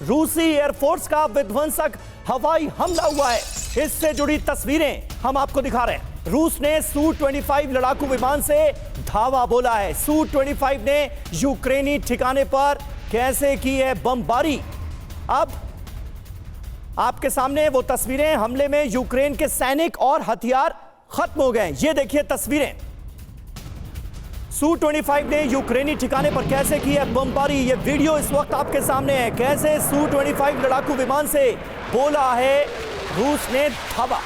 रूसी एयरफोर्स का विध्वंसक हवाई हमला हुआ है। इससे जुड़ी तस्वीरें हम आपको दिखा रहे हैं। रूस ने Su-25 लड़ाकू विमान से धावा बोला है। Su-25 ने यूक्रेनी ठिकाने पर कैसे की है बमबारी। अब आपके सामने वो तस्वीरें, हमले में यूक्रेन के सैनिक और हथियार खत्म हो गए। ये देखिए तस्वीरें, Su-25 ने यूक्रेनी ठिकाने पर कैसे की है बमबारी। ये वीडियो इस वक्त आपके सामने है, कैसे Su-25 लड़ाकू विमान से बोला है रूस ने धावा।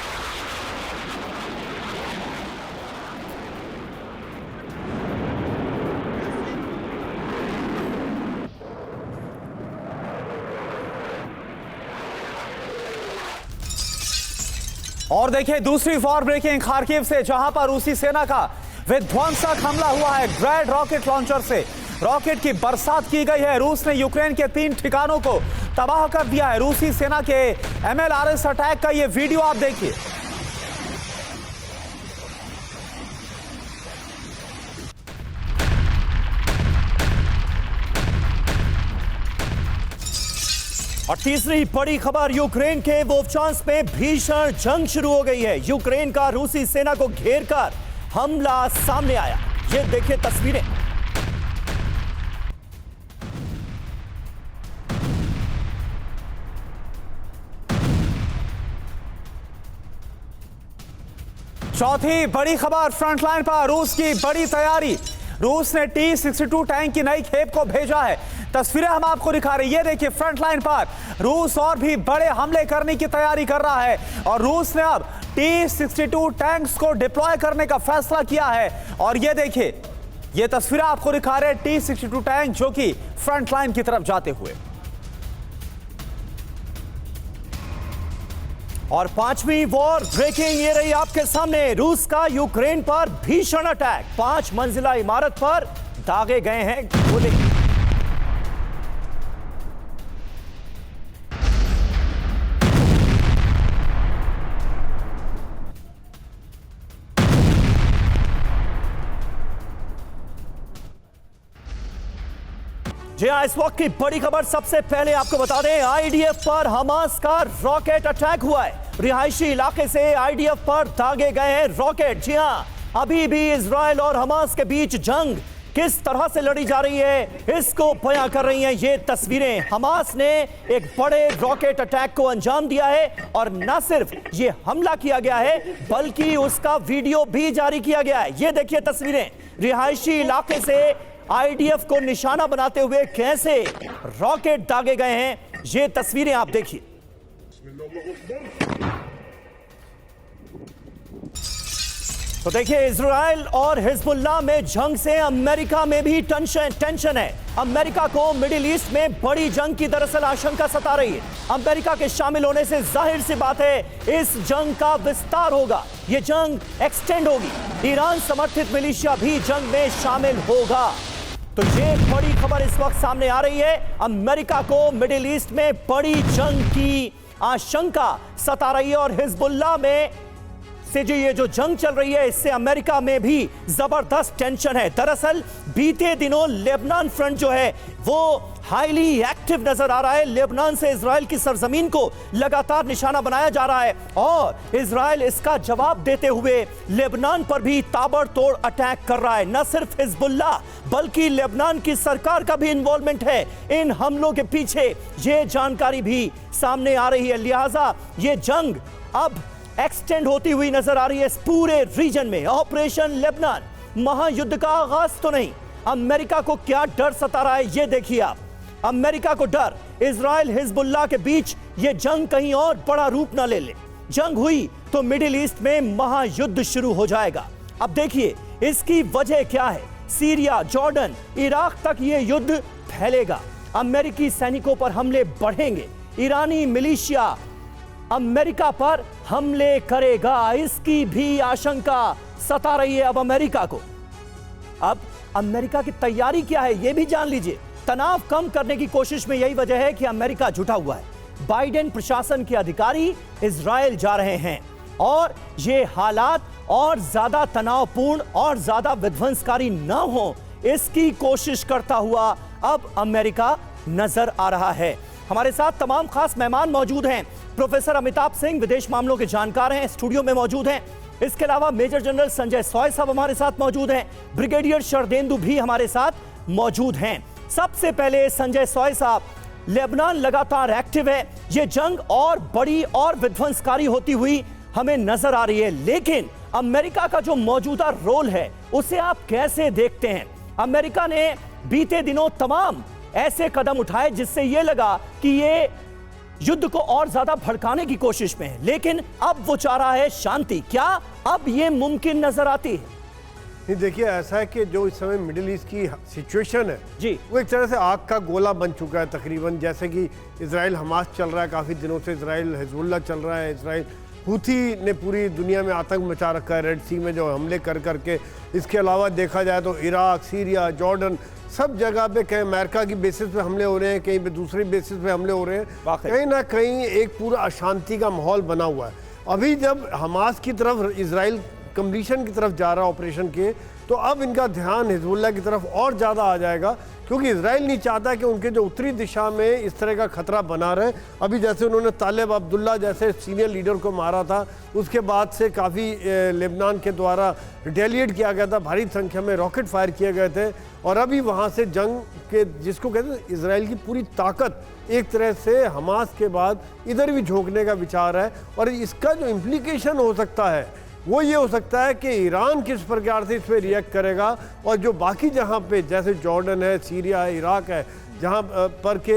और देखिए दूसरी वॉर ब्रेकिंग खार्किव से, जहां पर रूसी सेना का विध्वंसक हमला हुआ है। ग्रैड रॉकेट लॉन्चर से रॉकेट की बरसात की गई है। रूस ने यूक्रेन के 3 ठिकानों को तबाह कर दिया है। रूसी सेना के MLRS अटैक का ये वीडियो आप देखिए। और तीसरी बड़ी खबर, यूक्रेन के वोवचांस्क में भीषण जंग शुरू हो गई है। यूक्रेन का रूसी सेना को घेरकर हमला सामने आया। ये देखिए तस्वीरें। चौथी बड़ी खबर, फ्रंटलाइन पर रूस की बड़ी तैयारी। रूस ने T-62 टैंक की नई खेप को भेजा है। तस्वीरें हम आपको दिखा रहे हैं। ये देखिए फ्रंटलाइन पर रूस और भी बड़े हमले करने की तैयारी कर रहा है और रूस ने अब T-62 टैंक्स को डिप्लॉय करने का फैसला किया है। और ये देखिए, ये तस्वीरें आपको दिखा रहे हैं T-62 टैंक जो कि फ्रंटलाइन की तरफ जाते हुए। और पांचवी वॉर ब्रेकिंग ये रही आपके सामने, रूस का यूक्रेन पर भीषण अटैक। 5 मंजिला इमारत पर दागे गए हैं गोले। जी हाँ, इस वक्त की बड़ी खबर सबसे पहले आपको बता दें, IDF पर हमास का रॉकेट अटैक हुआ है। रिहायशी इलाके से IDF पर दागे गए हैं रॉकेट। जी हाँ, अभी भी इजराइल और हमास के बीच जंग किस तरह से लड़ी जा रही है, इसको बयां कर रही हैं ये तस्वीरें। हमास ने एक बड़े रॉकेट अटैक को अंजाम दिया है और न सिर्फ ये हमला किया गया है बल्कि उसका वीडियो भी जारी किया गया है। ये देखिए तस्वीरें, रिहायशी इलाके से IDF को निशाना बनाते हुए कैसे रॉकेट दागे गए हैं, ये तस्वीरें आप देखिए। तो देखिए, इजराइल और हिजबुल्लाह में जंग से अमेरिका में भी टेंशन है। अमेरिका को मिडिल ईस्ट में बड़ी जंग की दरअसल आशंका सता रही है। अमेरिका के शामिल होने से जाहिर सी बात है इस जंग का विस्तार होगा, ये जंग एक्सटेंड होगी। ईरान समर्थित मिलिशिया भी जंग में शामिल होगा। तो ये बड़ी खबर इस वक्त सामने आ रही है। अमेरिका को मिडिल ईस्ट में बड़ी जंग की आशंका सता रही है और हिजबुल्लाह में से ये जो जंग चल रही है इससे अमेरिका में भी जबरदस्त टेंशन है। दरअसल बीते दिनों लेबनान फ्रंट जो है वो हाईली एक्टिव नजर आ रहा है। लेबनान से इजराइल की सरजमीन को लगातार निशाना बनाया जा रहा है और इजराइल इसका जवाब देते हुए लेबनान पर भी ताबड़तोड़ अटैक कर रहा है। न सिर्फ हिजबुल्लाह बल्कि लेबनान की सरकार का भी इन्वॉल्वमेंट है इन हमलों के पीछे, ये जानकारी भी सामने आ रही है। लिहाजा ये जंग अब एक्सटेंड होती हुई नजर आ रही है इस पूरे रीजन में। ऑपरेशन लेबनान महायुद्ध का आगाज तो नहीं। अमेरिका को क्या डर सता रहा है ये देखिए आप। अमेरिका को डर इजराइल हिजबुल्लाह के बीच ये जंग कहीं और बड़ा रूप ना ले ले। जंग हुई तो मिडिल ईस्ट में महायुद्ध शुरू हो जाएगा। अब देखिए इसकी वजह क्या है। सीरिया, जॉर्डन, इराक तक ये युद्ध फैलेगा। अमेरिकी सैनिकों पर हमले बढ़ेंगे। ईरानी मिलिशिया अमेरिका पर हमले करेगा, इसकी भी आशंका सता रही है अब अमेरिका को। अब अमेरिका की तैयारी क्या है ये भी जान लीजिए। तनाव कम करने की कोशिश में यही वजह है कि अमेरिका जुटा हुआ है। बाइडेन प्रशासन के अधिकारी इजराइल जा रहे हैं और ये हालात और ज्यादा तनावपूर्ण और ज्यादा विध्वंसकारी न हो, इसकी कोशिश करता हुआ अब अमेरिका नजर आ रहा है। हमारे साथ तमाम खास मेहमान मौजूद हैं। प्रोफेसर अमिताभ सिंह विदेश मामलों के जानकार हैं, स्टूडियो में मौजूद हैं। इसके अलावा मेजर जनरल संजय सॉय साहब हमारे साथ मौजूद हैं। ब्रिगेडियर शरदेंदु भी हमारे साथ मौजूद हैं। सबसे पहले संजय सॉय साहब, लेबनान लगातार एक्टिव है, ये जंग और बड़ी और विध्वंसकारी होती हुई हमें नजर आ रही है, लेकिन अमेरिका का जो मौजूदा रोल है उसे आप कैसे देखते हैं? अमेरिका ने बीते दिनों तमाम ऐसे कदम उठाए जिससे यह लगा कि ये युद्ध को और ज्यादा भड़काने की कोशिश में है, लेकिन अब वो चाह रहा है शांति। क्या अब ये मुमकिन नजर आती है? नहीं, देखिए ऐसा है कि जो इस समय मिडिल ईस्ट की सिचुएशन है जी, वो एक तरह से आग का गोला बन चुका है तकरीबन। जैसे कि इजराइल हमास चल रहा है, काफ़ी दिनों से इजराइल हिजबुल्लाह चल रहा है, इजराइल हूथी ने पूरी दुनिया में आतंक मचा रखा है रेड सी में जो हमले कर करके। इसके अलावा देखा जाए तो इराक, सीरिया, जॉर्डन, सब जगह पे कहीं अमेरिका की बेसिस पे हमले हो रहे हैं, कहीं पे दूसरी बेसिस पे हमले हो रहे हैं। कहीं ना कहीं एक पूरा अशांति का माहौल बना हुआ है। अभी जब हमास की तरफ इजराइल कंप्लीशन की तरफ जा रहा है ऑपरेशन के, तो अब इनका ध्यान हिजबुल्लाह की तरफ और ज़्यादा आ जाएगा, क्योंकि इजराइल नहीं चाहता कि उनके जो उत्तरी दिशा में इस तरह का खतरा बना रहे। अभी जैसे उन्होंने तालिब अब्दुल्ला जैसे सीनियर लीडर को मारा था, उसके बाद से काफ़ी लेबनान के द्वारा रिटेलिएट किया गया था, भारी संख्या में रॉकेट फायर किए गए थे। और अभी वहाँ से जंग के जिसको कहते हैं इजराइल की पूरी ताकत एक तरह से हमास के बाद इधर भी झोंकने का विचार है। और इसका जो इम्प्लीकेशन हो सकता है वो ये हो सकता है कि ईरान किस प्रकार से इस पर रिएक्ट करेगा, और जो बाकी जहाँ पे जैसे जॉर्डन है, सीरिया है, इराक है, जहाँ पर के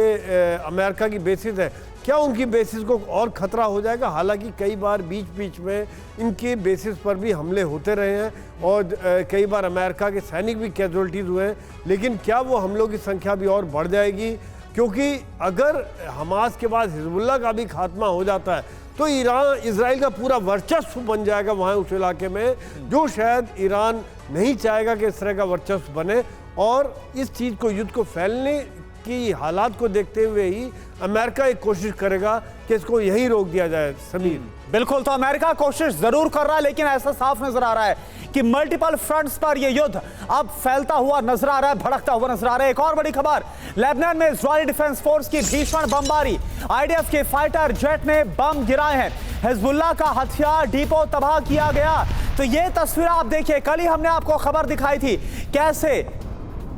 अमेरिका की बेसिस है, क्या उनकी बेसिस को और ख़तरा हो जाएगा? हालांकि कई बार बीच बीच में इनके बेसिस पर भी हमले होते रहे हैं और कई बार अमेरिका के सैनिक भी कैजुअल्टीज़ हुए हैं, लेकिन क्या वो हमलों की संख्या भी और बढ़ जाएगी? क्योंकि अगर हमास के बाद हिजबुल्लाह का भी खात्मा हो जाता है तो ईरान इजराइल का पूरा वर्चस्व बन जाएगा वहाँ उस इलाके में, जो शायद ईरान नहीं चाहेगा कि इस तरह का वर्चस्व बने। और इस चीज़ को, युद्ध को फैलने की हालात को देखते हुए ही अमेरिका एक कोशिश करेगा कि इसको यहीं रोक दिया जाए। समीर, बिल्कुल, तो अमेरिका कोशिश जरूर कर रहा है, लेकिन ऐसा साफ नजर आ रहा है कि मल्टीपल फ्रंट्स पर यह युद्ध अब फैलता हुआ नजर आ रहा है, भड़कता हुआ नजर आ रहा है। एक और बड़ी खबर, लेबनान में इजरायली डिफेंस फोर्स की भीषण बमबारी, आईडीएफ के फाइटर जेट ने बम गिराए हैं, हिजबुल्लाह का हथियार डिपो तबाह किया गया। तो ये तस्वीर आप देखिए, कल ही हमने आपको खबर दिखाई थी कैसे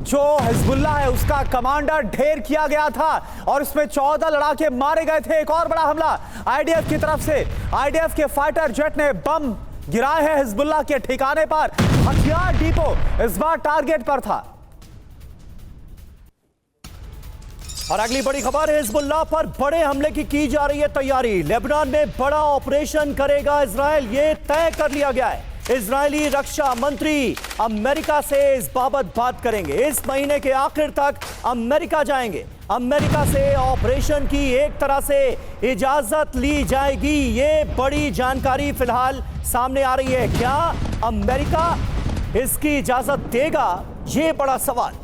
जो हिजबुल्लाह है उसका कमांडर ढेर किया गया था और इसमें 14 लड़ाके मारे गए थे। एक और बड़ा हमला आईडीएफ की तरफ से, आईडीएफ के फाइटर जेट ने बम गिराए हैं हिजबुल्लाह के ठिकाने पर। हथियार डिपो इस बार टारगेट पर था। और अगली बड़ी खबर है, हिजबुल्लाह पर बड़े हमले की जा रही है तैयारी। लेबनान में बड़ा ऑपरेशन करेगा इजराइल, ये तय कर लिया गया है। इजरायली रक्षा मंत्री अमेरिका से इस बाबत बात करेंगे। इस महीने के आखिर तक अमेरिका जाएंगे। अमेरिका से ऑपरेशन की एक तरह से इजाजत ली जाएगी। ये बड़ी जानकारी फिलहाल सामने आ रही है। क्या अमेरिका इसकी इजाजत देगा? ये बड़ा सवाल।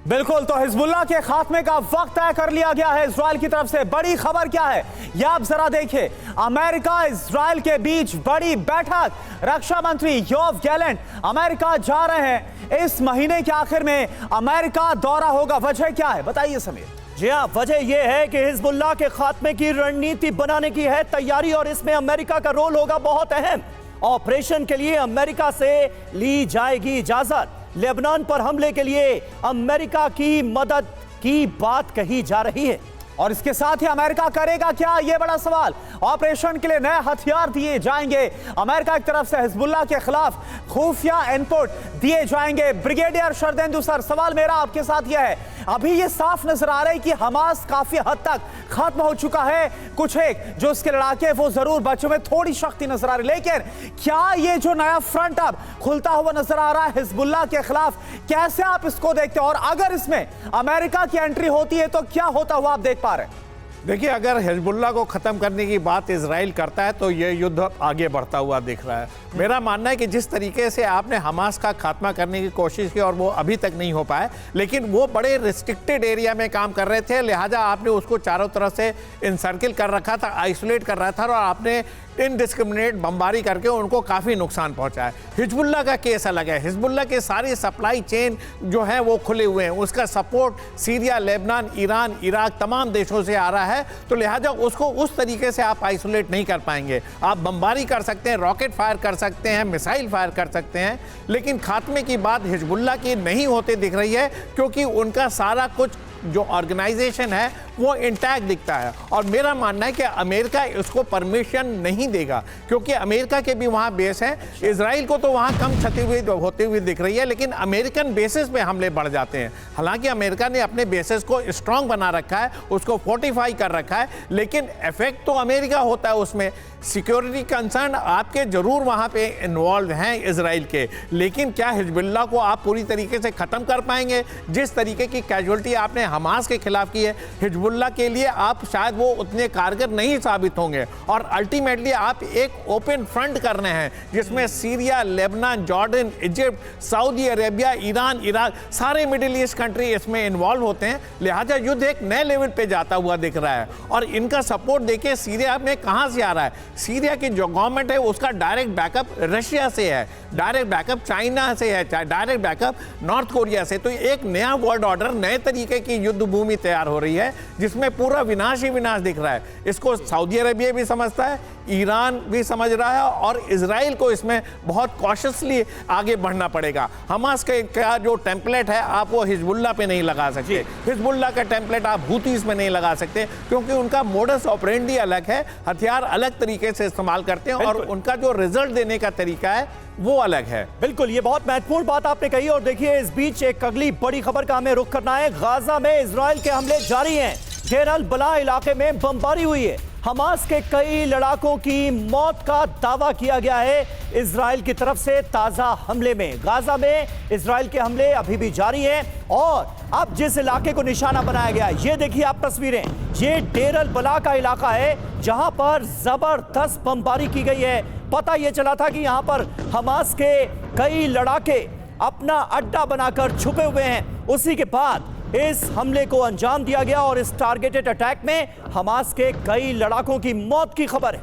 बिल्कुल, तो हिजबुल्लाह के खात्मे का वक्त तय कर लिया गया है इजराइल की तरफ से। बड़ी खबर क्या है यह आप जरा देखिए। अमेरिका इजराइल के बीच बड़ी बैठक, रक्षा मंत्री योव गैलेंट अमेरिका जा रहे हैं। इस महीने के आखिर में अमेरिका दौरा होगा। वजह क्या है बताइए समीर। जी हाँ, वजह यह है कि हिजबुल्लाह के खात्मे की रणनीति बनाने की है तैयारी और इसमें अमेरिका का रोल होगा बहुत अहम। ऑपरेशन के लिए अमेरिका से ली जाएगी इजाजत। लेबनान पर हमले के लिए अमेरिका की मदद की बात कही जा रही है। और इसके साथ ही अमेरिका करेगा क्या, यह बड़ा सवाल। ऑपरेशन के लिए नए हथियार दिए जाएंगे अमेरिका की तरफ से, हिजबुल्लाह के खिलाफ खुफिया इनपुट दिए जाएंगे। ब्रिगेडियर शरदेंदु सर, सवाल मेरा आपके साथ यह है, अभी ये साफ नजर आ रहा है कि हमास काफी हद तक खत्म हो चुका है। कुछ एक जो उसके लड़ाके वो जरूर बच्चों में थोड़ी शक्ति नजर आ रही, लेकिन क्या ये जो नया फ्रंट अब खुलता हुआ नजर आ रहा है हिजबुल्लाह के खिलाफ, कैसे आप इसको देखते हैं? और अगर इसमें अमेरिका की एंट्री होती है तो क्या होता हुआ आप देख पा रहे हैं? देखिए, अगर हिजबुल्लाह को ख़त्म करने की बात इजराइल करता है तो ये युद्ध आगे बढ़ता हुआ दिख रहा है। मेरा मानना है कि जिस तरीके से आपने हमास का खात्मा करने की कोशिश की और वो अभी तक नहीं हो पाए, लेकिन वो बड़े रिस्ट्रिक्टेड एरिया में काम कर रहे थे, लिहाजा आपने उसको चारों तरफ से इनसर्किल कर रखा था, आइसोलेट कर रहा था और आपने इनडिस्क्रिमिनेट बमबारी करके उनको काफ़ी नुकसान पहुंचा है। हिजबुल्लाह का केस अलग है। हिजबुल्लाह के सारी सप्लाई चेन जो है वो खुले हुए हैं, उसका support Syria, Lebanon, Iran, Iraq तमाम देशों से आ रहा है, तो लिहाजा उसको उस तरीके से आप आइसोलेट नहीं कर पाएंगे। आप बमबारी कर सकते हैं, रॉकेट फायर कर सकते हैं, मिसाइल फायर कर सकते हैं, लेकिन खात्मे की बात हिजबुल्लाह की नहीं होते दिख रही है, क्योंकि उनका सारा कुछ जो ऑर्गेनाइजेशन है वो इंटैक्ट दिखता है। और मेरा मानना है कि अमेरिका इसको परमिशन नहीं देगा, क्योंकि अमेरिका के भी वहाँ बेस हैं। इजराइल को तो वहाँ कम क्षति हुई होते हुए दिख रही है, लेकिन अमेरिकन बेसिस पे हमले बढ़ जाते हैं। हालांकि अमेरिका ने अपने बेसिस को स्ट्रांग बना रखा है, उसको फोर्टिफाई कर रखा है, लेकिन इफेक्ट तो अमेरिका होता है उसमें। सिक्योरिटी कंसर्न आपके जरूर वहाँ पे इन्वॉल्व हैं इजराइल के, लेकिन क्या हिजबुल्लाह को आप पूरी तरीके से ख़त्म कर पाएंगे? जिस तरीके की कैजुअल्टी आपने हमास के खिलाफ की है, हिजबुल्लाह के लिए आप शायद वो उतने कारगर नहीं साबित होंगे। और अल्टीमेटली आप एक ओपन फ्रंट कर रहे हैं जिसमें Syria, Lebanon, Jordan, Egypt, Saudi Arabia, Iran, Iraq, सारे मिडिल ईस्ट कंट्री इसमें इन्वॉल्व होते हैं। लिहाजा युद्ध एक नए लेवल पे जाता हुआ दिख रहा है। और इनका सपोर्ट देखिए सीरिया में कहाँ से आ रहा है। सीरिया की जो गवर्नमेंट है उसका डायरेक्ट बैकअप रशिया से है, डायरेक्ट बैकअप चाइना से है, डायरेक्ट बैकअप नॉर्थ कोरिया से। तो एक नया वर्ल्ड ऑर्डर, नए तरीके की युद्ध भूमि तैयार हो रही है जिसमें पूरा विनाश ही विनाश दिख रहा है। इसको सऊदी अरेबिया भी समझता है, ईरान भी समझ रहा है, और इजराइल को इसमें बहुत कॉशियसली आगे बढ़ना पड़ेगा। हमास का जो टेम्पलेट है आप वो हिजबुल्लाह पे नहीं लगा सकते, हिजबुल्लाह का टेम्पलेट आप हूतीस में नहीं लगा सकते, क्योंकि उनका मोडस ऑपरेंडी अलग है, हथियार अलग तरीके से इस्तेमाल करते हैं, और उनका जो रिजल्ट देने का तरीका है वो अलग है। बिल्कुल, ये बहुत महत्वपूर्ण बात आपने कही। और देखिए, इस बीच एक अगली बड़ी खबर का हमें रुख करना है। गाजा में इजराइल के हमले जारी हैं। डेर अल बलाह इलाके में बमबारी हुई है। हमास के कई लड़ाकों की मौत का दावा किया गया है इजराइल की तरफ से ताजा हमले में। गाजा में इजराइल के हमले अभी भी जारी हैं, और अब जिस इलाके को निशाना बनाया गया है, ये देखिए आप तस्वीरें, ये डेर अल बलाह का इलाका है जहां पर जबरदस्त बमबारी की गई है। पता यह चला था कि यहां पर हमास के कई लड़ाके अपना अड्डा बनाकर छुपे हुए हैं। उसी के बाद इस हमले को अंजाम दिया गया, और इस टारगेटेड अटैक में हमास के कई लड़ाकों की मौत की खबर है।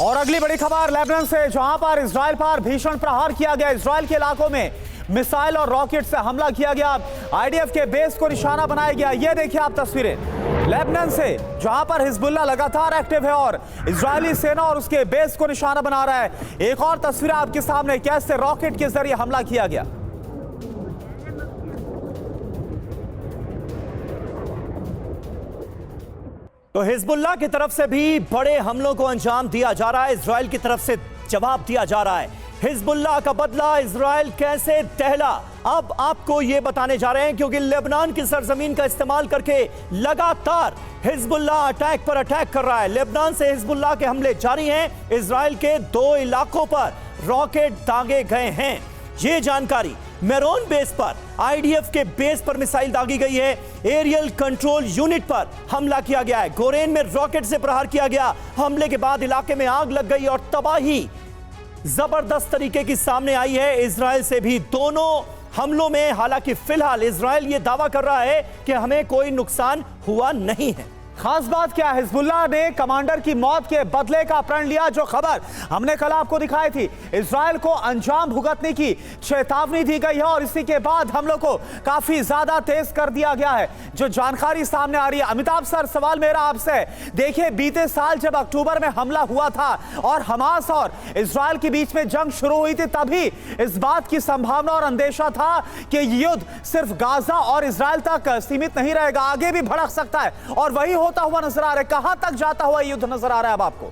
और अगली बड़ी खबर लेबनान से, जहां पर इजराइल पर भीषण प्रहार किया गया। इजराइल के इलाकों में मिसाइल और रॉकेट से हमला किया गया। आईडीएफ के बेस को निशाना बनाया गया। यह देखिए आप तस्वीरें लेबनान से, जहां पर हिजबुल्लाह लगातार एक्टिव है और इजरायली सेना और उसके बेस को निशाना बना रहा है। एक और तस्वीर आपके सामने, कैसे रॉकेट के जरिए हमला किया गया। तो हिजबुल्लाह की तरफ से भी बड़े हमलों को अंजाम दिया जा रहा है, इजराइल की तरफ से जवाब दिया जा रहा है। हिजबुल्लाह का बदला इजराइल कैसे दहला, अब आपको यह बताने जा रहे हैं, क्योंकि लेबनान की सरजमीन का इस्तेमाल करके लगातार हिजबुल्लाह अटैक पर अटैक कर रहा है। लेबनान से हिजबुल्लाह के हमले जारी हैं। इजराइल के 2 इलाकों पर रॉकेट दागे गए हैं। ये जानकारी मेरोन बेस पर, आईडीएफ के बेस पर मिसाइल दागी गई है। एरियल कंट्रोल यूनिट पर हमला किया गया है। गोरेन में रॉकेट से प्रहार किया गया। हमले के बाद इलाके में आग लग गई और तबाही जबरदस्त तरीके की सामने आई है इजराइल से भी दोनों हमलों में। हालांकि फिलहाल इजराइल यह दावा कर रहा है कि हमें कोई नुकसान हुआ नहीं है। खास बात क्या है, हिजबुल्लाह ने कमांडर की मौत के बदले का प्रण लिया। जो खबर हमने कल आपको दिखाई थी, इजराइल को अंजाम भुगतने की चेतावनी दी गई है, और इसी के बाद हमलों को काफी ज्यादा तेज कर दिया गया है। जो जानकारी सामने आ रही है, अमिताभ सर, सवाल मेरा आपसे, देखिए बीते साल जब अक्टूबर में हमला हुआ था और हमास और इजराइल के बीच में जंग शुरू हुई थी, तभी इस बात की संभावना और अंदेशा था कि युद्ध सिर्फ गाजा और इजराइल तक सीमित नहीं रहेगा, आगे भी भड़क सकता है, और वही होता हुआ नजर आ रहा है। कहां तक जाता हुआ युद्ध नजर आ रहा है अब आपको?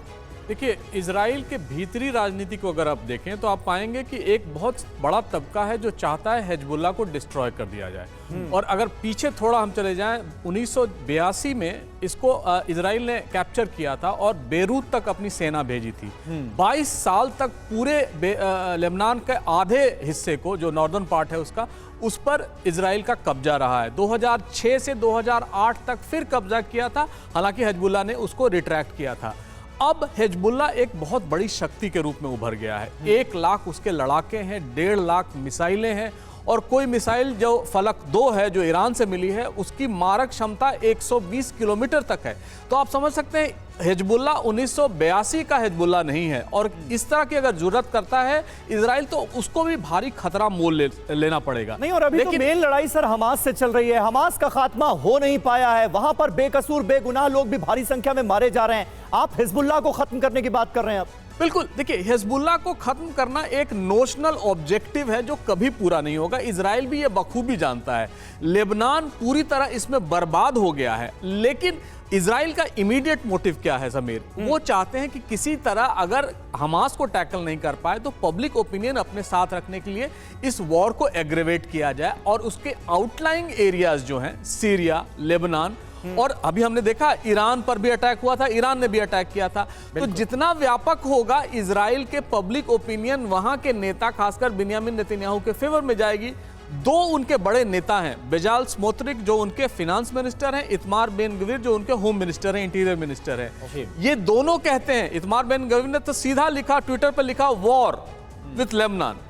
देखिए, इजराइल के भीतरी राजनीति को अगर आप देखें तो आप पाएंगे कि एक बहुत बड़ा तबका है जो चाहता है हिजबुल्लाह को डिस्ट्रॉय कर दिया जाए। और अगर पीछे थोड़ा हम चले जाएं, 1982 में इसको इजराइल ने कैप्चर किया था और बेरूत तक अपनी सेना भेजी थी। 22 साल तक पूरे लेबनान के आधे हिस्से को, जो नॉर्दर्न पार्ट है उसका, उस पर इजराइल का कब्जा रहा है। 2006 से 2008 तक फिर कब्जा किया था, हालांकि हिजबुल्लाह ने उसको रिट्रैक्ट किया था। अब हिजबुल्लाह एक बहुत बड़ी शक्ति के रूप में उभर गया है। 1 लाख उसके लड़ाके हैं, 1.5 लाख मिसाइलें हैं, और कोई मिसाइल जो फलक 2 है जो ईरान से मिली है उसकी मारक क्षमता 120 किलोमीटर तक है। तो आप समझ सकते हैं हिजबुल्ला 1982 का हिजबुल्ला नहीं है, और इस तरह की अगर जुर्रत करता है इजराइल तो उसको भी भारी खतरा मोल लेना पड़ेगा। नहीं, और अभी तो मेन लड़ाई सर हमास से चल रही है। हमास का खात्मा हो नहीं पाया है, वहां पर बेकसूर बेगुनाह लोग भी भारी संख्या में मारे जा रहे हैं। आप हिजबुल्ला को खत्म करने की बात कर रहे हैं। अब बिल्कुल, देखिए हिजबुल्ला को खत्म करना एक नोशनल ऑब्जेक्टिव है जो कभी पूरा नहीं होगा। इजराइल भी ये बखूबी जानता है। लेबनान पूरी तरह इसमें बर्बाद हो गया है, लेकिन इजराइल का इमीडिएट मोटिव क्या है समीर? वो चाहते हैं कि किसी तरह अगर हमास को टैकल नहीं कर पाए तो पब्लिक ओपिनियन अपने साथ रखने के लिए इस वॉर को एग्रेवेट किया जाए, और उसके आउटलाइंग एरियाज जो हैं सीरिया, लेबनान, और अभी हमने देखा ईरान पर भी अटैक हुआ था, ईरान ने भी अटैक किया था। तो जितना व्यापक होगा इजराइल के पब्लिक ओपिनियन, वहां के नेता खासकर बिन्यामिन नेतन्याहू के फेवर में जाएगी। 2 उनके बड़े नेता हैं, बेजाल स्मोत्रिक जो उनके फिनांस मिनिस्टर हैं, इतमार बेन गवीर जो उनके होम मिनिस्टर हैं, इंटीरियर मिनिस्टर हैं। ये दोनों कहते हैं, इतमार बेन गवीर ने तो सीधा लिखा, ट्विटर पर लिखा वॉर विथ लेबनान।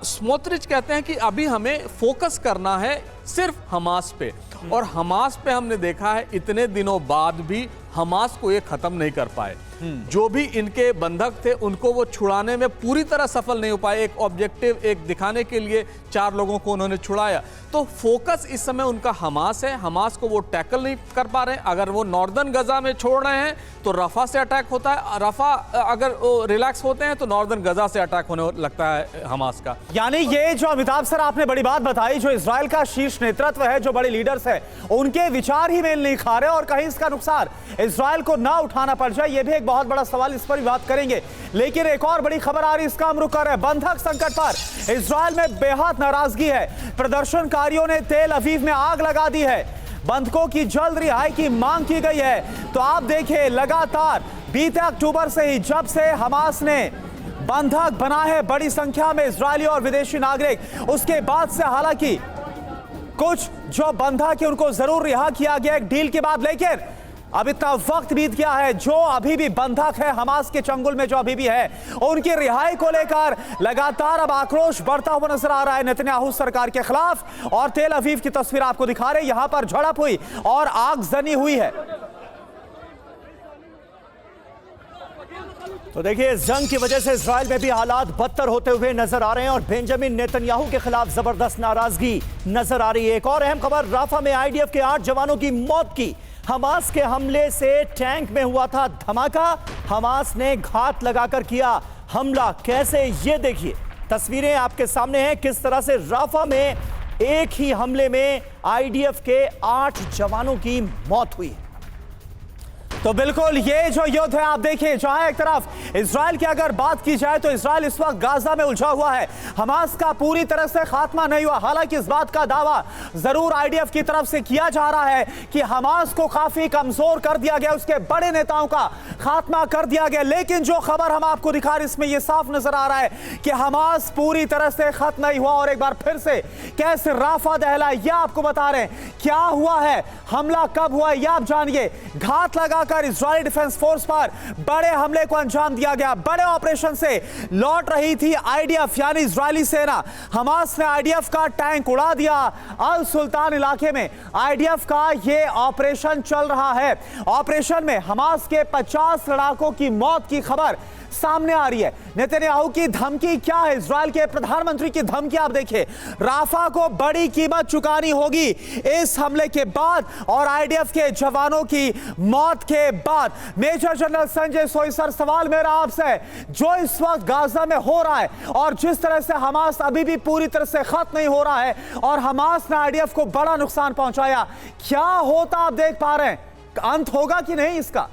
स्मोत्रिच कहते हैं कि अभी हमें फोकस करना है सिर्फ हमास पे, और हमास पे हमने देखा है इतने दिनों बाद भी हमास को ये खत्म नहीं कर पाए। जो भी इनके बंधक थे उनको वो छुड़ाने में पूरी तरह सफल नहीं हो पाए। एक ऑब्जेक्टिव एक दिखाने के लिए 4 लोगों को उन्होंने छुड़ाया। तो फोकस इस समय उनका हमास है। हमास को वो टैकल नहीं कर पा रहे हैं। अगर वो नॉर्दर्न गजा में छोड़ रहे हैं तो रफा से अटैक होता है, रफा अगर वो रिलैक्स होते हैं तो नॉर्दर्न गजा से अटैक होने लगता है हमास का। यानी ये जो अमिताभ सर आपने बड़ी बात बताई, जो इजराइल का शीर्ष नेतृत्व है, जो बड़े लीडर्स है, उनके विचार ही मेल नहीं खा रहे, और कहीं इसका नुकसान इजराइल को ना उठाना पड़ जाए, ये भी एक बहुत बड़ा सवाल। इस पर भी बात करेंगे, लेकिन एक और बड़ी खबर आ रही है, इसका हम रुख कर रहे हैं। बंधक संकट पर इजराइल में बेहद नाराजगी है। प्रदर्शनकारियों ने तेल अवीव में आग लगा दी है। बंधकों की जल्द रिहाई की मांग की गई है। तो आप देखिए, लगातार बीते अक्टूबर से ही, जब से हमास ने बंधक बना है बड़ी संख्या में इजरायली और विदेशी नागरिक, उसके बाद से हालांकि कुछ जो बंधक है उनको जरूर रिहा किया गया एक डील के बाद, लेकिन अब इतना वक्त बीत गया है, जो अभी भी बंधक है हमास के चंगुल में, जो अभी भी है, उनकी रिहाई को लेकर लगातार अब आक्रोश बढ़ता हुआ नजर आ रहा है नेतन्याहू सरकार के खिलाफ। और तेल अवीव की तस्वीर आपको दिखा रहे हैं, यहां पर झड़प हुई और आगजनी हुई है। तो देखिए, इस जंग की वजह से इजराइल में भी हालात बदतर होते हुए नजर आ रहे हैं, और बेंजामिन नेतन्याहू के खिलाफ जबरदस्त नाराजगी नजर आ रही है। एक और अहम खबर, राफा में आईडीएफ के 8 जवानों की मौत की। हमास के हमले से टैंक में हुआ था धमाका, हमास ने घात लगाकर किया हमला। कैसे, ये देखिए तस्वीरें आपके सामने हैं, किस तरह से राफा में एक ही हमले में आईडीएफ के 8 जवानों की मौत हुई। तो बिल्कुल ये जो युद्ध है, आप देखिए, जहां एक तरफ इजराइल की अगर बात की जाए तो इजराइल इस वक्त गाजा में उलझा हुआ है। हमास का पूरी तरह से खात्मा नहीं हुआ। हालांकि इस बात का दावा जरूर आईडीएफ की तरफ से किया जा रहा है कि हमास को काफी कमजोर कर दिया गया, उसके बड़े नेताओं का खात्मा कर दिया गया। लेकिन जो खबर हम आपको दिखा रहे, इसमें यह साफ नजर आ रहा है कि हमास पूरी तरह से खत्म नहीं हुआ। और एक बार फिर से कैसे राफा दहला, यह आपको बता रहे हैं। क्या हुआ है, हमला कब हुआ, यह आप जानिए। घात लगाकर इजरायली डिफेंस फोर्स पर बड़े हमले को अंजाम दिया गया। बड़े ऑपरेशन से लौट रही थी आईडीएफ यानी इजरायली सेना। हमास ने आईडीएफ का टैंक उड़ा दिया। अल सुल्तान इलाके में आईडीएफ का यह ऑपरेशन चल रहा है। ऑपरेशन में हमास के 50 लड़ाकों की मौत की खबर सामने आ रही है। नेतन्याहू की धमकी क्या है, इजराइल के प्रधानमंत्री की धमकी आप देखिए। राफा को बड़ी कीमत चुकानी होगी इस हमले के बाद और आईडीएफ के जवानों की मौत के बाद। मेजर जनरल संजय सोई सर, सवाल मेरा आपसे, जो इस वक्त गाजा में हो रहा है और जिस तरह से हमास अभी भी पूरी तरह से खत्म नहीं हो रहा है और हमास ने आईडीएफ को बड़ा नुकसान पहुंचाया, क्या होता आप देख पा रहे हैं, अंत होगा कि नहीं इसका?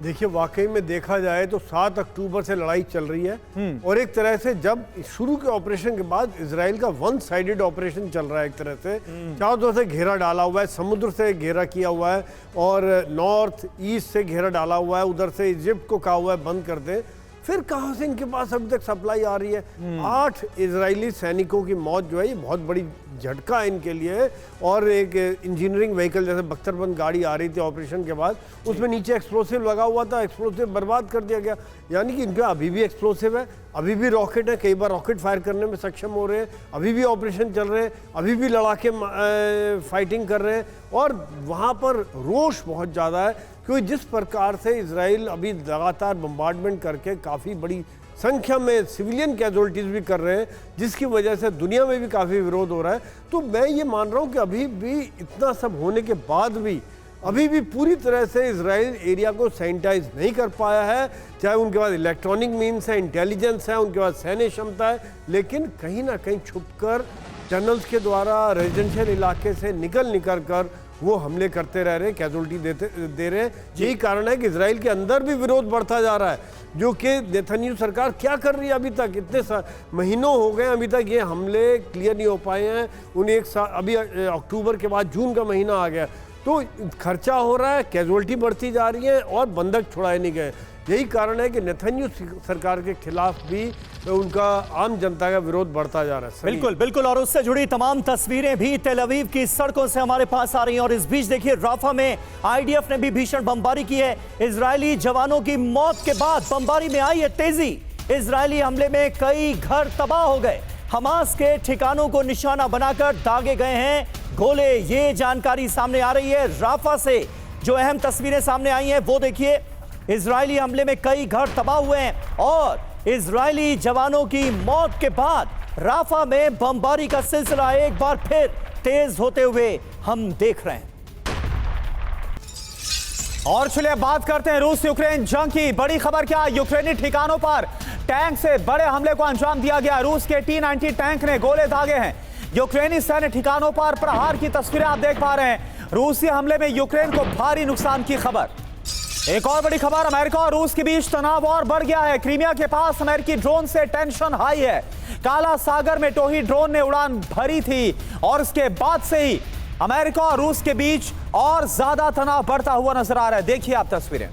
देखिए, वाकई में देखा जाए तो 7 अक्टूबर से लड़ाई चल रही है और एक तरह से जब शुरू के ऑपरेशन के बाद इजराइल का 1 साइडेड ऑपरेशन चल रहा है। एक तरह से चारों तरफ से घेरा डाला हुआ है, समुद्र से घेरा किया हुआ है और नॉर्थ ईस्ट से घेरा डाला हुआ है। उधर से इजिप्ट को कहा हुआ है बंद कर दें। फिर कहाँ से इनके पास अभी तक सप्लाई आ रही है? 8 इजरायली सैनिकों की मौत जो है ये बहुत बड़ी झटका इनके लिए। और एक इंजीनियरिंग व्हीकल जैसे बख्तरबंद गाड़ी आ रही थी ऑपरेशन के बाद, उसमें नीचे एक्सप्लोसिव लगा हुआ था, एक्सप्लोसिव बर्बाद कर दिया गया। यानी कि इनके अभी भी एक्सप्लोसिव है, अभी भी रॉकेट है, कई बार रॉकेट फायर करने में सक्षम हो रहे हैं, अभी भी ऑपरेशन चल रहे हैं, अभी भी लड़ाके फाइटिंग कर रहे हैं। और वहाँ पर रोष बहुत ज़्यादा है, क्योंकि जिस प्रकार से इजराइल अभी लगातार बम्बार्डमेंट करके काफ़ी बड़ी संख्या में सिविलियन कैजुअलिटीज़ भी कर रहे हैं, जिसकी वजह से दुनिया में भी काफ़ी विरोध हो रहा है। तो मैं ये मान रहा हूँ कि अभी भी इतना सब होने के बाद भी अभी भी पूरी तरह से इजराइल एरिया को सैनिटाइज नहीं कर पाया है। चाहे उनके पास इलेक्ट्रॉनिक मीन्स है, इंटेलिजेंस है, उनके पास सैन्य क्षमता है, लेकिन कहीं ना कहीं छुपकर टनल्स के द्वारा रेजिडेंशियल इलाके से निकल कर वो हमले करते रह रहे हैं, कैजुअलिटी दे रहे हैं। यही कारण है कि इजराइल के अंदर भी विरोध बढ़ता जा रहा है, जो कि नेतन्याहू सरकार क्या कर रही है अभी तक, इतने महीनों हो गए अभी तक ये हमले क्लियर नहीं हो पाए हैं। उन्हें एक साल अभी अक्टूबर के बाद जून का महीना आ गया, तो खर्चा हो रहा है, कैजुअलिटी बढ़ती जा रही है और बंधक छुड़ाए नहीं गए। यही कारण है कि नेतन्याहू सरकार के खिलाफ भी उनका आम जनता का विरोध बढ़ता जा रहा है। बिल्कुल बिल्कुल, और उससे जुड़ी तमाम तस्वीरें भी तेल अवीव की सड़कों से हमारे पास आ रही हैं। और इस बीच देखिए, राफा में आईडीएफ ने भी भीषण बमबारी की है। इजरायली जवानों की मौत के बाद बमबारी में आई है तेजी। इजरायली हमले में कई घर तबाह हो गए, हमास के ठिकानों को निशाना बनाकर दागे गए हैं गोले। ये जानकारी सामने आ रही है राफा से। जो अहम तस्वीरें सामने आई हैं वो देखिए, इजरायली हमले में कई घर तबाह हुए हैं और इजरायली जवानों की मौत के बाद राफा में बमबारी का सिलसिला एक बार फिर तेज होते हुए हम देख रहे हैं। और चलिए बात करते हैं रूस यूक्रेन जंग की। बड़ी खबर क्या, यूक्रेनी ठिकानों पर टैंक से बड़े हमले को अंजाम दिया गया। रूस के T-90 टैंक ने गोले दागे हैं यूक्रेनी सैन्य ठिकानों पर। प्रहार की तस्वीरें आप देख पा रहे हैं। रूसी हमले में यूक्रेन को भारी नुकसान की खबर। एक और बड़ी खबर, अमेरिका और रूस के बीच तनाव और बढ़ गया है। क्रीमिया के पास अमेरिकी ड्रोन से टेंशन हाई है। काला सागर में टोही ड्रोन ने उड़ान भरी थी और इसके बाद से ही अमेरिका और रूस के बीच और ज्यादा तनाव बढ़ता हुआ नजर आ रहा है। देखिए आप तस्वीरें।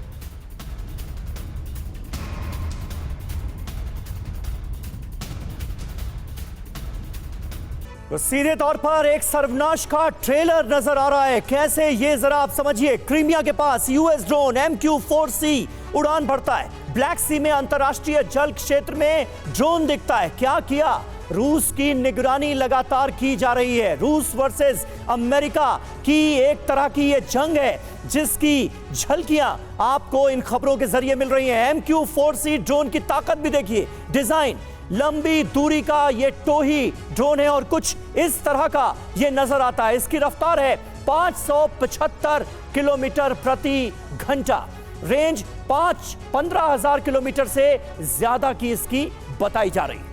तो सीधे तौर पर एक सर्वनाश का ट्रेलर नजर आ रहा है। कैसे, ये जरा आप समझिए। क्रीमिया के पास यूएस ड्रोन MQ-4C उड़ान भरता है। ब्लैक सी में अंतरराष्ट्रीय जल क्षेत्र में ड्रोन दिखता है। क्या किया? रूस की निगरानी लगातार की जा रही है। रूस वर्सेस अमेरिका की एक तरह की ये जंग है, जिसकी झलकियां आपको इन खबरों के जरिए मिल रही हैं। MQ-4C ड्रोन की ताकत भी देखिए, डिजाइन, लंबी दूरी का ये टोही ड्रोन है और कुछ इस तरह का ये नजर आता है। इसकी रफ्तार है 575 किलोमीटर प्रति घंटा। रेंज 15,000 किलोमीटर से ज्यादा की इसकी बताई जा रही है।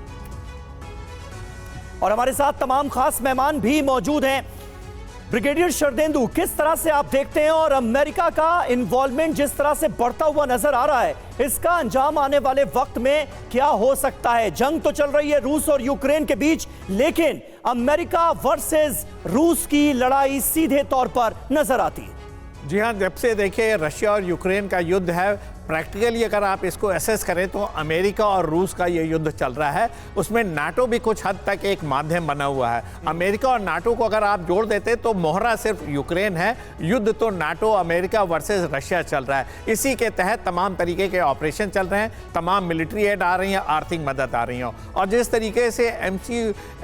और हमारे साथ तमाम खास मेहमान भी मौजूद हैं। ब्रिगेडियर शरदेंदु, किस तरह से आप देखते हैं और अमेरिका का इन्वॉल्वमेंट जिस तरह से बढ़ता हुआ नजर आ रहा है, इसका अंजाम आने वाले वक्त में क्या हो सकता है? जंग तो चल रही है रूस और यूक्रेन के बीच, लेकिन अमेरिका वर्सेस रूस की लड़ाई सीधे तौर पर नजर आती है। जी हाँ, जब से देखिए रशिया और यूक्रेन का युद्ध है, प्रैक्टिकली अगर आप इसको एसेस करें तो अमेरिका और रूस का ये युद्ध चल रहा है। उसमें नाटो भी कुछ हद तक एक माध्यम बना हुआ है। अमेरिका और नाटो को अगर आप जोड़ देते तो मोहरा सिर्फ यूक्रेन है, युद्ध तो नाटो अमेरिका वर्सेस रशिया चल रहा है। इसी के तहत तमाम तरीके के ऑपरेशन चल रहे हैं, तमाम मिलिट्री एड आ रही हैं, आर्थिक मदद आ रही हैं। और जिस तरीके से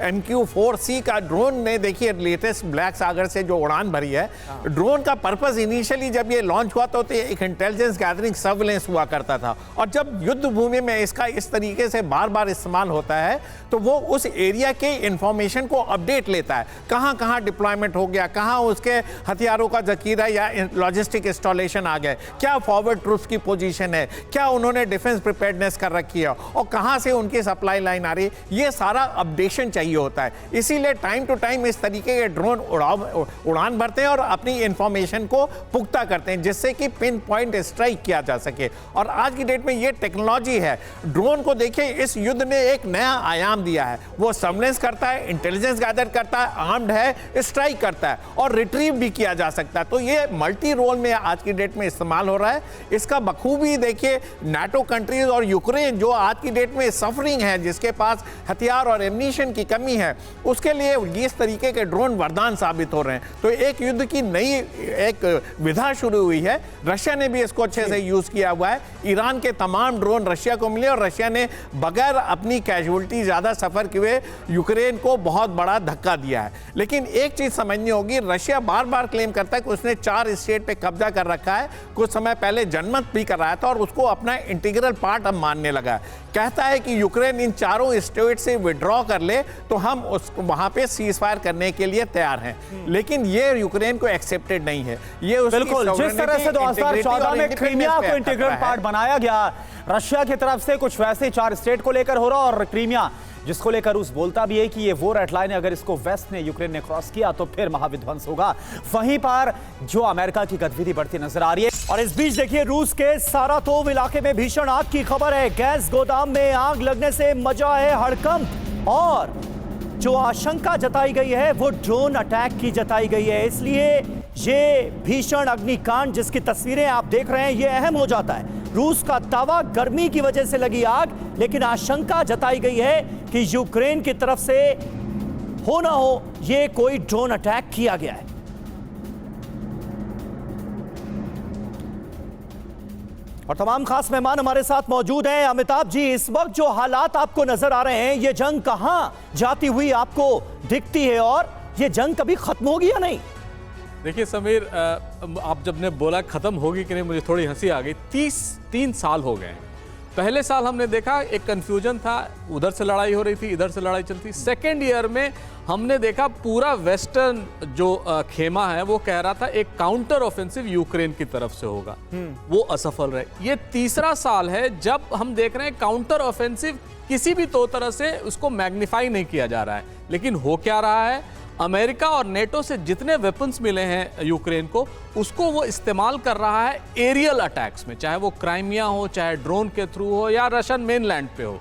MQ-4C का ड्रोन ने देखिए लेटेस्ट ब्लैक सागर से जो उड़ान भरी है, ड्रोन का पर्पस इनिशियली जब ये लॉन्च हुआ तो एक इंटेलिजेंस गैदरिंग सर्विलेंस हुआ करता था। और जब युद्ध भूमि में इसका इस तरीके से बार बार इस्तेमाल होता है तो वो उस एरिया के इंफॉर्मेशन को अपडेट लेता है। कहां कहां डिप्लॉयमेंट हो गया, कहां उसके हथियारों का जखीरा या लॉजिस्टिक इंस्टॉलेशन आ गए, क्या फॉरवर्ड ट्रूप्स की पोजीशन है, क्या उन्होंने डिफेंस प्रिपेयर्डनेस कर रखी है और कहां से उनकी सप्लाई लाइन आ रही है, ये सारा अपडेशन चाहिए होता है। इसीलिए टाइम टू टाइम इस तरीके के ड्रोन उड़ान भरते हैं और अपनी इंफॉर्मेशन को पुख्ता करते हैं, जिससे कि पिन पॉइंट स्ट्राइक किया जा सके। सके। और आज की डेट में ये टेक्नोलॉजी है। ड्रोन को देखिए, इस युद्ध ने एक नया आयाम दिया है। वो सर्वेलेंस करता है, इंटेलिजेंस गैदर करता है, आर्म्ड है, स्ट्राइक करता है और रिट्रीव भी किया जा सकता है। तो ये मल्टी रोल में आज की डेट में इस्तेमाल हो रहा है। इसका बखूबी देखिए नाटो कंट्रीज और यूक्रेन जो आज की डेट में सफरिंग है, जिसके पास हथियार और एम्यूनिशन की कमी है, उसके लिए इस तरीके के ड्रोन वरदान साबित हो रहे हैं। तो एक युद्ध की नई एक विधा शुरू हुई है। रशिया ने भी इसको अच्छे से यूज किया हुआ है। ईरान के तमाम ड्रोन रशिया को मिले और रशिया ने बगैर अपनी कैजुअलिटी ज्यादा सफर किए यूक्रेन को बहुत बड़ा धक्का दिया है। लेकिन एक चीज समझनी होगी, रशिया बार बार क्लेम करता है कि उसने 4 स्टेट पे कब्जा कर रखा है। कुछ समय पहले जनमत भी कराया था और उसको अपना इंटीग्रल पार्ट अब मानने लगा है। कहता है कि यूक्रेन इन 4 स्टेट से विड्रॉ कर ले तो हम उसको वहां पे सीज फायर करने के लिए तैयार हैं। लेकिन ये यूक्रेन को एक्सेप्टेड नहीं है। ये बिल्कुल जिस तरह से 2014 में क्रीमिया को इंटीग्रल पार्ट बनाया गया रशिया की तरफ से, कुछ वैसे 4 स्टेट को लेकर हो रहा। और क्रीमिया जिसको लेकर रूस बोलता भी है कि ये वो रेड लाइन है, अगर इसको वेस्ट ने यूक्रेन ने क्रॉस किया तो फिर महाविध्वंस होगा। वहीं पर जो अमेरिका की गतिविधि बढ़ती नजर आ रही है। और इस बीच देखिए, रूस के सारातोव इलाके में भीषण आग की खबर है। गैस गोदाम में आग लगने से मचा है हड़कंप और जो आशंका जताई गई है वो ड्रोन अटैक की जताई गई है। इसलिए ये भीषण अग्निकांड जिसकी तस्वीरें आप देख रहे हैं ये अहम हो जाता है। रूस का दावा गर्मी की वजह से लगी आग, लेकिन आशंका जताई गई है कि यूक्रेन की तरफ से हो ना हो ये कोई ड्रोन अटैक किया गया है। और तमाम खास मेहमान हमारे साथ मौजूद हैं। अमिताभ जी, इस वक्त जो हालात आपको नजर आ रहे हैं, ये जंग कहां जाती हुई आपको दिखती है और ये जंग कभी खत्म होगी या नहीं? देखिए समीर, आप जब ने बोला खत्म होगी कि नहीं, मुझे थोड़ी हंसी आ गई। 3 साल हो गए। पहले साल हमने देखा एक कंफ्यूजन था, उधर से लड़ाई हो रही थी, इधर से लड़ाई चलती। सेकेंड ईयर में हमने देखा पूरा वेस्टर्न जो खेमा है वो कह रहा था एक काउंटर ऑफेंसिव यूक्रेन की तरफ से होगा, वो असफल रहे। ये तीसरा साल है जब हम देख रहे हैं काउंटर ऑफेंसिव किसी भी तो तरह से उसको मैग्नीफाई नहीं किया जा रहा है। लेकिन हो क्या रहा है, अमेरिका और नेटो से जितने वेपन्स मिले हैं यूक्रेन को, उसको वो इस्तेमाल कर रहा है एरियल अटैक्स में, चाहे वो क्राइमिया हो, चाहे ड्रोन के थ्रू हो या रशियन मेनलैंड पे हो।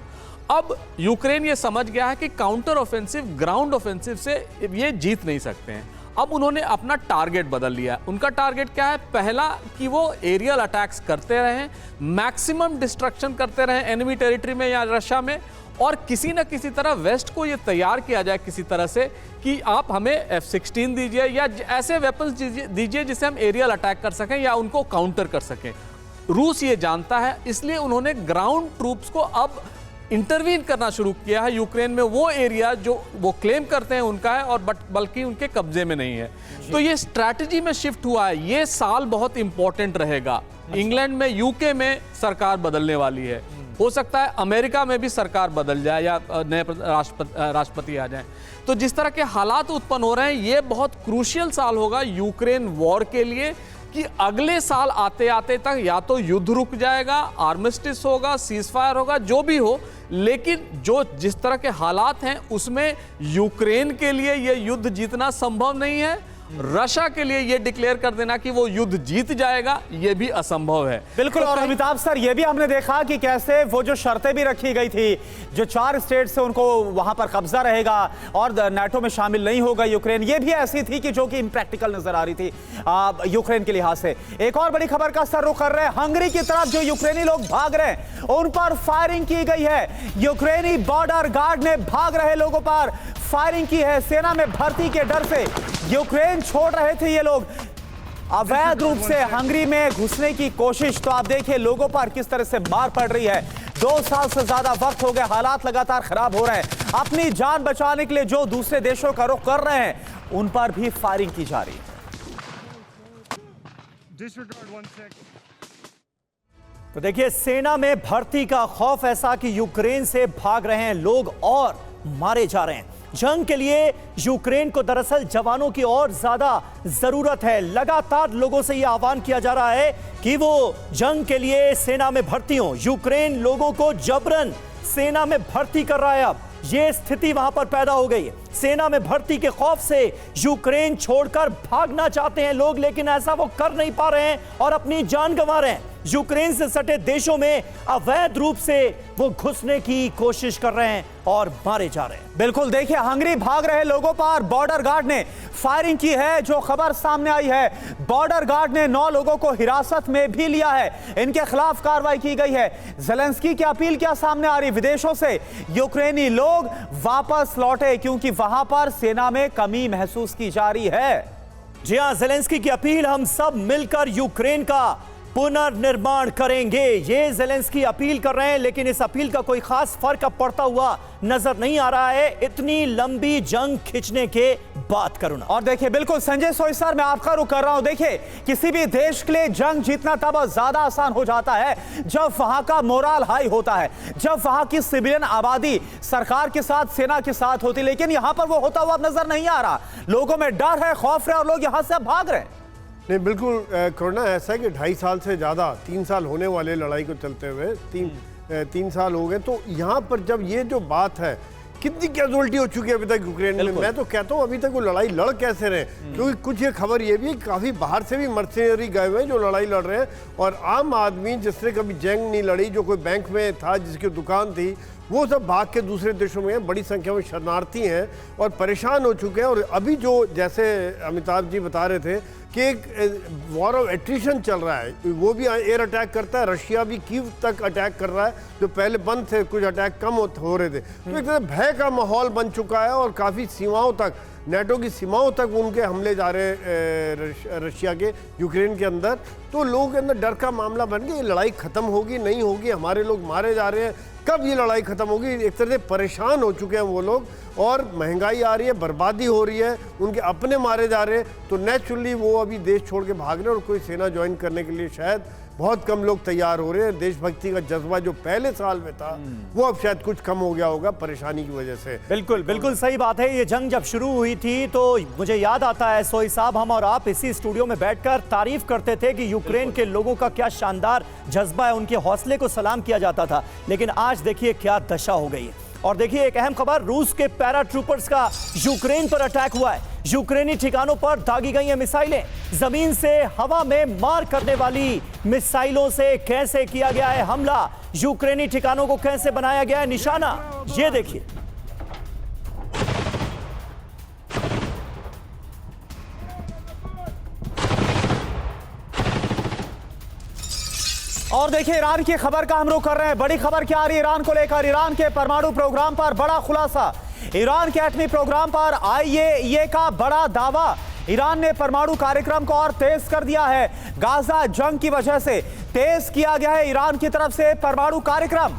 अब यूक्रेन ये समझ गया है कि काउंटर ऑफेंसिव, ग्राउंड ऑफेंसिव से ये जीत नहीं सकते हैं। अब उन्होंने अपना टारगेट बदल लिया है। उनका टारगेट क्या है? पहला कि वो एरियल अटैक्स करते रहें, मैक्सिमम डिस्ट्रक्शन करते रहें एनिमी टेरिटरी में या रशिया में, और किसी न किसी तरह वेस्ट को ये तैयार किया जाए किसी तरह से कि आप हमें F-16 दीजिए या ऐसे वेपन्स दीजिए जिससे हम एरियल अटैक कर सकें या उनको काउंटर कर सकें। रूस ये जानता है, इसलिए उन्होंने ग्राउंड ट्रूप्स को अब इंटरवीन करना शुरू किया है यूक्रेन में। वो एरिया जो वो क्लेम करते हैं उनका है और बल्कि उनके कब्जे में नहीं है। तो ये स्ट्रैटेजी में शिफ्ट हुआ है। ये साल बहुत इंपॉर्टेंट रहेगा। इंग्लैंड में, यूके में सरकार बदलने वाली है। हो सकता है अमेरिका में भी सरकार बदल जाए या नए राष्ट्रपति आ जाए। तो जिस तरह के हालात उत्पन्न हो रहे हैं, ये बहुत क्रूशियल साल होगा यूक्रेन वॉर के लिए कि अगले साल आते आते तक या तो युद्ध रुक जाएगा, आर्मिस्टिस होगा, सीज फायर होगा, जो भी हो, लेकिन जो जिस तरह के हालात हैं उसमें यूक्रेन के लिए ये युद्ध जीतना संभव नहीं है। रशिया के लिए ये डिक्लेयर कर देना कि वो युद्ध जीत जाएगा, ये भी असंभव है। बिल्कुल। और अमिताभ सर, ये भी हमने देखा कि कैसे वो जो शर्तें भी रखी गई थी, जो 4 स्टेट से उनको वहां पर कब्जा रहेगा और नाटो में शामिल नहीं होगा यूक्रेन, ये भी ऐसी थी कि जो कि इम्प्रैक्टिकल नजर आ रही थी यूक्रेन के लिहाज से। एक और बड़ी खबर का सर रुख कर रहे हैं हंगरी की तरफ। जो यूक्रेनी लोग भाग रहे हैं उन पर फायरिंग की गई है। यूक्रेनी बॉर्डर गार्ड ने भाग रहे लोगों पर फायरिंग की है। सेना में भर्ती के डर से यूक्रेन छोड़ रहे थे ये लोग, अवैध रूप से हंगरी में घुसने की कोशिश। तो आप देखिए लोगों पर किस तरह से मार पड़ रही है। 2 साल से ज्यादा वक्त हो गया, हालात लगातार खराब हो रहे हैं। अपनी जान बचाने के लिए जो दूसरे देशों का रुख कर रहे हैं उन पर भी फायरिंग की जा रही है। तो देखिए, सेना में भर्ती का खौफ ऐसा कि यूक्रेन से भाग रहे हैं लोग और मारे जा रहे हैं। जंग के लिए यूक्रेन को दरअसल जवानों की और ज्यादा जरूरत है। लगातार लोगों से यह आह्वान किया जा रहा है कि वो जंग के लिए सेना में भर्ती हो। यूक्रेन लोगों को जबरन सेना में भर्ती कर रहा है। अब ये स्थिति वहां पर पैदा हो गई है। सेना में भर्ती के खौफ से यूक्रेन छोड़कर भागना चाहते हैं लोग, लेकिन ऐसा वो कर नहीं पा रहे हैं और अपनी जान गंवा रहे हैं। यूक्रेन से सटे देशों में अवैध रूप से वो घुसने की कोशिश कर रहे हैं और मारे जा रहे हैं। बिल्कुल, देखिए हंगरी भाग रहे लोगों पर बॉर्डर गार्ड ने फायरिंग की है। जो खबर सामने आई है, बॉर्डर गार्ड ने 9 लोगों को हिरासत में भी लिया है। इनके खिलाफ कार्रवाई की गई है। ज़ेलेंस्की की अपील क्या सामने आ रही? विदेशों से यूक्रेनी लोग वापस लौटे क्योंकि वहां पर सेना में कमी महसूस की जा रही है। जी हां, ज़ेलेंस्की की अपील, हम सब मिलकर यूक्रेन का पुनर्निर्माण करेंगे, ये ज़ेलेंस्की अपील कर रहे हैं। लेकिन इस अपील का कोई खास फर्क अब पड़ता हुआ नजर नहीं आ रहा है, इतनी लंबी जंग खींचने के बाद। करुणा और देखिए, बिल्कुल संजय सोई सर, मैं आपका रुख कर रहा हूं। देखिए, किसी भी देश के लिए जंग जीतना तब ज्यादा आसान हो जाता है जब वहां का मोरल हाई होता है, जब वहां की सिविलियन आबादी सरकार के साथ, सेना के साथ होती। लेकिन यहां पर वो होता हुआ नजर नहीं आ रहा। लोगों में डर है, खौफ है और लोग यहां से भाग रहे हैं। नहीं, बिल्कुल करुणा, ऐसा है कि 2.5 साल से ज़्यादा, 3 साल होने वाले लड़ाई को चलते हुए, 3 साल हो गए। तो यहाँ पर जब ये जो बात है, कितनी कैजुअलिटी हो चुकी है अभी तक यूक्रेन में, मैं तो कहता हूँ अभी तक वो लड़ाई लड़ कैसे रहे। क्योंकि कुछ ये खबर ये भी है, काफ़ी बाहर से भी मर्सिनरी गए हुए हैं जो लड़ाई लड़ रहे हैं। और आम आदमी जिसने कभी जंग नहीं लड़ी, जो कोई बैंक में था, जिसकी दुकान थी, वो सब भाग के दूसरे देशों में हैं। बड़ी संख्या में शरणार्थी हैं और परेशान हो चुके हैं। और अभी जो, जैसे अमिताभ जी बता रहे थे कि एक वॉर ऑफ एट्रिशन चल रहा है, वो भी एयर अटैक करता है। रशिया भी कीव तक अटैक कर रहा है, जो पहले बंद थे, कुछ अटैक कम हो रहे थे। तो एक तरह भय का माहौल बन चुका है और काफ़ी सीमाओं तक, नेटो की सीमाओं तक उनके हमले जा रहे हैं रशिया के यूक्रेन के अंदर। तो लोगों के अंदर डर का मामला बन गया, ये लड़ाई ख़त्म होगी नहीं होगी, हमारे लोग मारे जा रहे हैं, कब ये लड़ाई ख़त्म होगी। एक तरह से परेशान हो चुके हैं वो लोग और महंगाई आ रही है, बर्बादी हो रही है, उनके अपने मारे जा रहे हैं। तो नेचुरली वो अभी देश छोड़ के भाग रहे हैं और कोई सेना ज्वाइन करने के लिए शायद बहुत कम लोग तैयार हो रहे हैं। देशभक्ति का जज्बा जो पहले साल में था, वो अब शायद कुछ कम हो गया होगा परेशानी की वजह से। बिल्कुल बिल्कुल सही बात है। ये जंग जब शुरू हुई थी तो मुझे याद आता है, सोई साहब, हम और आप इसी स्टूडियो में बैठकर तारीफ करते थे कि यूक्रेन के लोगों का क्या शानदार जज्बा है, उनके हौसले को सलाम किया जाता था। लेकिन आज देखिए क्या दशा हो गई है। और देखिए एक अहम खबर, रूस के पैरा ट्रूपर्स का यूक्रेन पर अटैक हुआ है। यूक्रेनी ठिकानों पर दागी गई हैं मिसाइलें। जमीन से हवा में मार करने वाली मिसाइलों से कैसे किया गया है हमला, यूक्रेनी ठिकानों को कैसे बनाया गया है निशाना, ये देखिए। और देखिए, ईरान की खबर का हम रुख कर रहे हैं। बड़ी खबर क्या आ रही है ईरान को लेकर? ईरान के परमाणु प्रोग्राम पर बड़ा खुलासा। ईरान के एटमी प्रोग्राम पर IAEA का बड़ा दावा। ईरान ने परमाणु कार्यक्रम को और तेज कर दिया है। गाजा जंग की वजह से तेज किया गया है ईरान की तरफ से परमाणु कार्यक्रम।